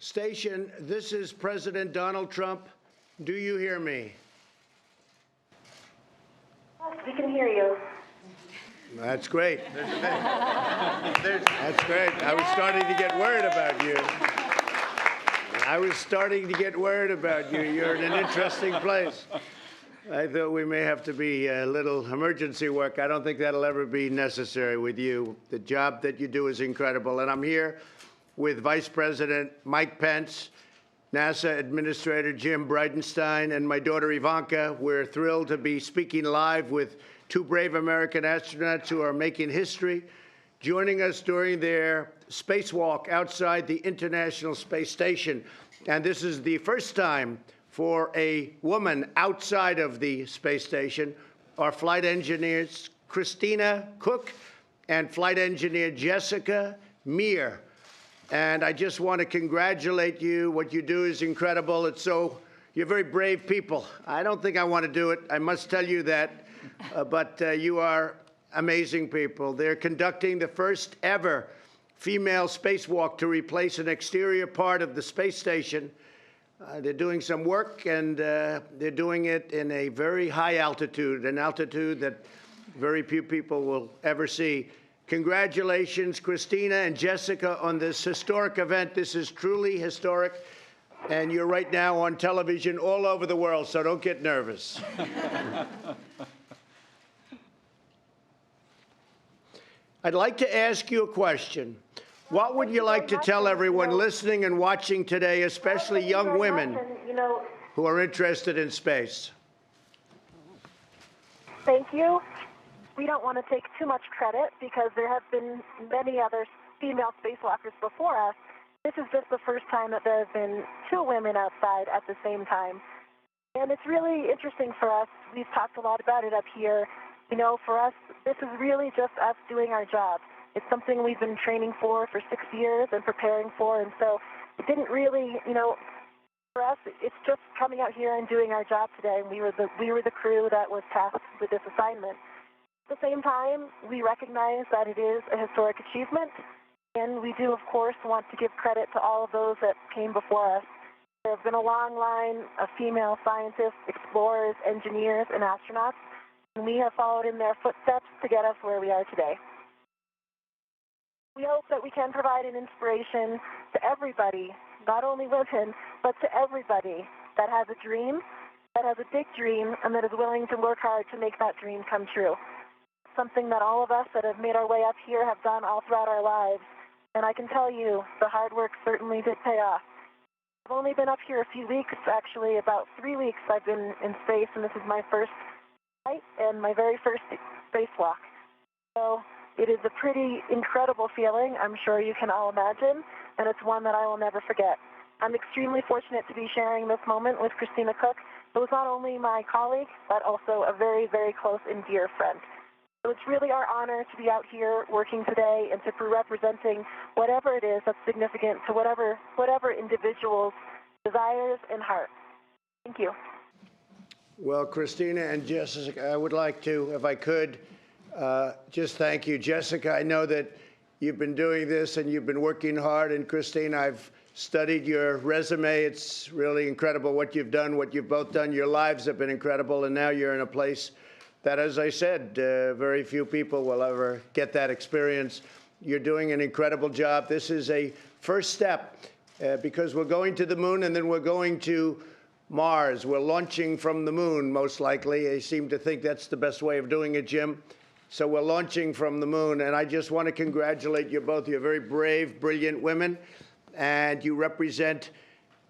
Station, this is President Donald Trump. Do you hear me? Yes, we can hear you. That's great. That's great. I was starting to get worried about you. You're in an interesting place. I thought we may have to be a little emergency work. I don't think that'll ever be necessary with you. The job that you do is incredible. And I'm here with Vice President Mike Pence, NASA Administrator Jim Bridenstine, and my daughter Ivanka. We're thrilled to be speaking live with two brave American astronauts who are making history, joining us during their spacewalk outside the International Space Station. And this is the first time for a woman outside of the space station. Our flight engineers, Christina, Koch, and flight engineer Jessica, Meir. And I just want to congratulate you. What you do is incredible. You're very brave people. I don't think I want to do it. I must tell you that. But you are amazing people. They're conducting the first ever female spacewalk to replace an exterior part of the space station. They're doing some work, and they're doing it in a very high altitude, an altitude that very few people will ever see. Congratulations, Christina and Jessica, on this historic event. This is truly historic, and you're right now on television all over the world, so don't get nervous. I'd like to ask you a question. What would you like to tell everyone listening and watching today, especially young women who are interested in space? Thank you. We don't want to take too much credit because there have been many other female spacewalkers before us. This is just the first time that there have been two women outside at the same time. And it's really interesting for us. We've talked a lot about it up here. For us, this is really just us doing our job. It's something we've been training for 6 years and preparing for. And so it didn't really, for us, it's just coming out here and doing our job today. We were the crew that was tasked with this assignment. At the same time, we recognize that it is a historic achievement, and we do, of course, want to give credit to all of those that came before us. There have been a long line of female scientists, explorers, engineers, and astronauts, and we have followed in their footsteps to get us where we are today. We hope that we can provide an inspiration to everybody, not only women, but to everybody that has a dream, that has a big dream, and that is willing to work hard to make that dream come true. Something that all of us that have made our way up here have done all throughout our lives. And I can tell you, the hard work certainly did pay off. I've only been up here a few weeks, actually about 3 weeks I've been in space, and this is my first flight and my very first spacewalk. So it is a pretty incredible feeling, I'm sure you can all imagine, and it's one that I will never forget. I'm extremely fortunate to be sharing this moment with Christina Koch, who is not only my colleague, but also a very, very close and dear friend. So it's really our honor to be out here working today and to be representing whatever it is that's significant to whatever individual's desires and heart. Thank you. Well, Christina and Jessica, I would like to, if I could, just thank you. Jessica, I know that you've been doing this and you've been working hard. And Christina, I've studied your resume. It's really incredible what you've done, what you've both done. Your lives have been incredible. And now you're in a place that, as I said, very few people will ever get that experience. You're doing an incredible job. This is a first step because we're going to the moon and then we're going to Mars. We're launching from the moon, most likely. They seem to think that's the best way of doing it, Jim. So we're launching from the moon. And I just want to congratulate you both. You're very brave, brilliant women, and you represent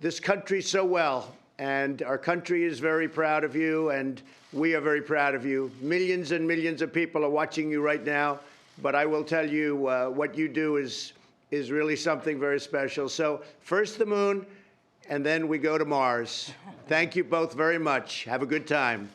this country so well. And our country is very proud of you, and we are very proud of you. Millions and millions of people are watching you right now, but I will tell you what you do is really something very special. So first the moon, and then we go to Mars. Thank you both very much. Have a good time.